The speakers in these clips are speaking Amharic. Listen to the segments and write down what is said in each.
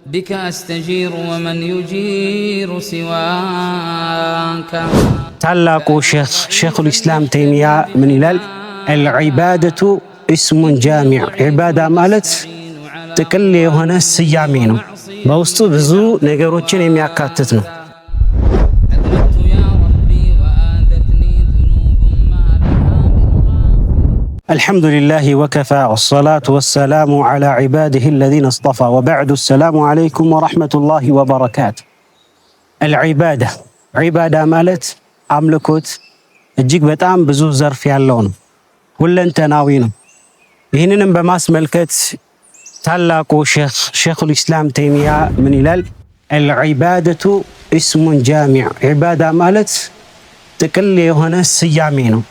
بك أستجير ومن يجير سواك. تعلقوا شيخ الإسلام تيمية من إلال العبادة اسم جامع. عبادة مالت تكلي هنا السيامين بوستو بزو نجاروتشين يمياكاتتنا. الحمد لله وكفى والصلاة والسلام على عباده الذين اصطفى وبعد. السلام عليكم ورحمة الله وبركاته. العبادة عبادة مالت أملكوت እጅግ በጣም ብዙ ዘርፍ ያለው ነው፣ ሁለንተናዊ ነው። ይህንንም በማስመልከት ታላቁ ሼኹል ኢስላም ተይሚያ ምን ይላል? አልዒባደቱ እስሙን ጃሚዕ። ዒባዳ ማለት ጥቅል የሆነ ስያሜ ነው፣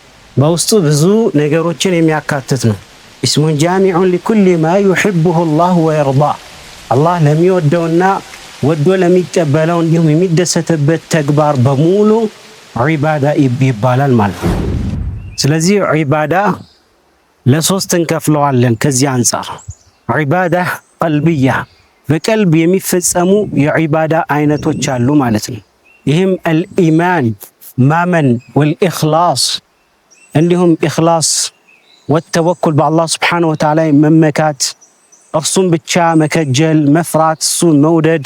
በውስጡ ብዙ ነገሮችን የሚያካትት ነው። እስሙን ጃሚዑን ሊኩሊ ማ ዩሒቡሁ ላሁ ወየርዳ። አላህ ለሚወደውና ወዶ ለሚቀበለው እንዲሁም የሚደሰትበት ተግባር በሙሉ ዒባዳ ይባላል ማለት ነው። ስለዚህ ዒባዳ ለሶስት እንከፍለዋለን። ከዚህ አንፃር ዒባዳ ቀልብያ፣ በቀልብ የሚፈጸሙ የዒባዳ አይነቶች አሉ ማለት ነው። ይህም አልኢማን ማመን፣ ወልኢኽላስ እንዲሁም ኢኽላስ ወተወኩል በአላህ ስብሓነሁ ወተዓላ መመካት፣ እርሱን ብቻ መከጀል፣ መፍራት፣ እሱን መውደድ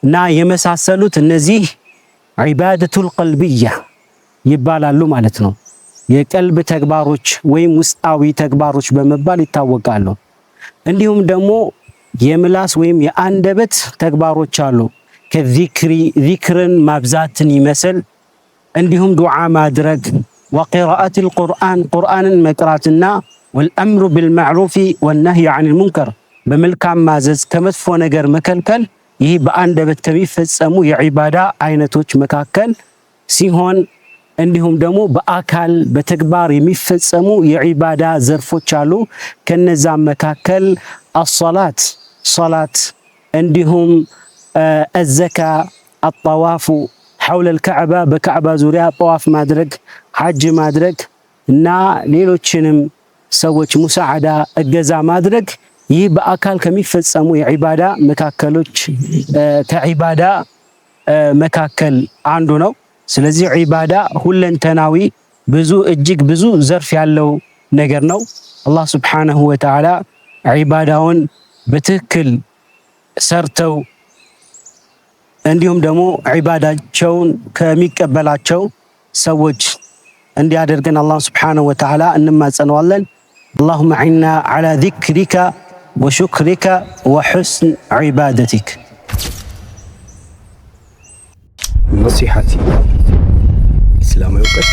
እና የመሳሰሉት እነዚህ ዒባደቱል ቀልብያ ይባላሉ ማለት ነው። የቀልብ ተግባሮች ወይም ውስጣዊ ተግባሮች በመባል ይታወቃሉ። እንዲሁም ደግሞ የምላስ ወይም የአንደበት ተግባሮች አሉ። ዚክርን ማብዛትን ይመስል እንዲሁም ዱዓ ማድረግ፣ ወቂራአቲል ቁርአን ቁርአንን መቅራትና ወልአምሩ ቢልማዕሩፊ ወነህይ ዐኒል ሙንከር በመልካም ማዘዝ ከመጥፎ ነገር መከልከል፣ ይህ በአንደበት ከሚፈጸሙ የዒባዳ አይነቶች መካከል ሲሆን እንዲሁም ደግሞ በአካል በተግባር የሚፈጸሙ የዒባዳ ዘርፎች አሉ። ከነዛም መካከል አሶላት ሶላት፣ እንዲሁም አዘካ፣ አጠዋፉ ሐውለል ከዕባ በከዕባ ዙሪያ ጠዋፍ ማድረግ፣ ሐጅ ማድረግ እና ሌሎችንም ሰዎች ሙሳዓዳ እገዛ ማድረግ፣ ይህ በአካል ከሚፈጸሙ የዒባዳ መካከሎች ከዒባዳ መካከል አንዱ ነው። ስለዚህ ዒባዳ ሁለንተናዊ ብዙ እጅግ ብዙ ዘርፍ ያለው ነገር ነው። አላህ ስብሓነሁ ወተዓላ ዒባዳውን በትክክል ሰርተው እንዲሁም ደግሞ ዒባዳቸውን ከሚቀበላቸው ሰዎች እንዲያደርገን አላህ ስብሓነሁ ወተዓላ እንማጸነዋለን። አላሁመ ዒና ዐላ ዚክሪከ ወሹክሪከ ወሑስን ዒባደቲክ። نصيحتي إسلام يوقت